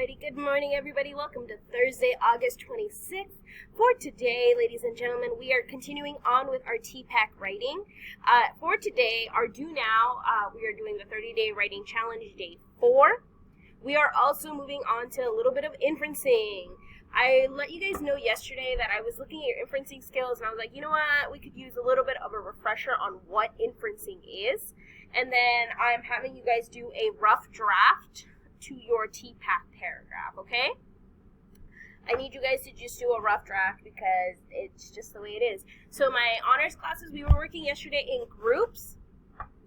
Alrighty, good morning everybody. Welcome to Thursday, August 26th. For today, ladies and gentlemen, we are continuing on with our TPAC writing. For today, our due now, we are doing the 30-day writing challenge, day 4. We are also moving on to a little bit of inferencing. I let you guys know yesterday that I was looking at your inferencing skills and I was like, you know what, we could use a little bit of a refresher on what inferencing is. And then I'm having you guys do a rough draft to your TPAC paragraph, okay? I need you guys to just do a rough draft because it's just the way it is. So my honors classes, we were working yesterday in groups.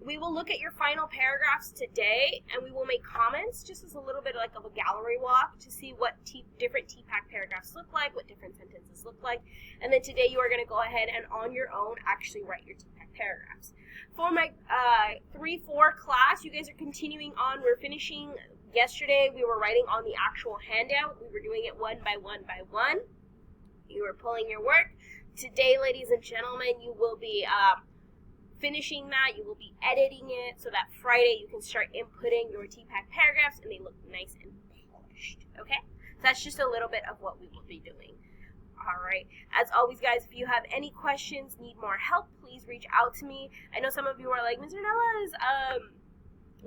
We will look at your final paragraphs today and we will make comments just as a little bit like of a gallery walk to see what different TPAC paragraphs look like, what different sentences look like. And then today you are going to go ahead and on your own actually write your TPAC paragraphs. For my 3-4 class, you guys are continuing on. We're finishing. Yesterday, we were writing on the actual handout. We were doing it one by one. You were pulling your work. Today, ladies and gentlemen, you will be finishing that. You will be editing it so that Friday you can start inputting your TPAC paragraphs and they look nice and polished. Okay? So that's just a little bit of what we will be doing. All right. As always, guys, if you have any questions, need more help, please reach out to me. I know some of you are like, Ms. Ornelas,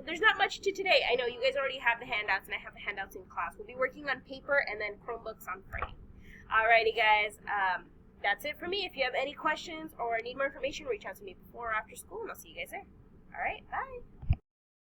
there's not much to today. I know you guys already have the handouts, and I have the handouts in class. We'll be working on paper and then Chromebooks on Friday. Alrighty, guys. That's it for me. If you have any questions or need more information, reach out to me before or after school, and I'll see you guys there. Alright, bye.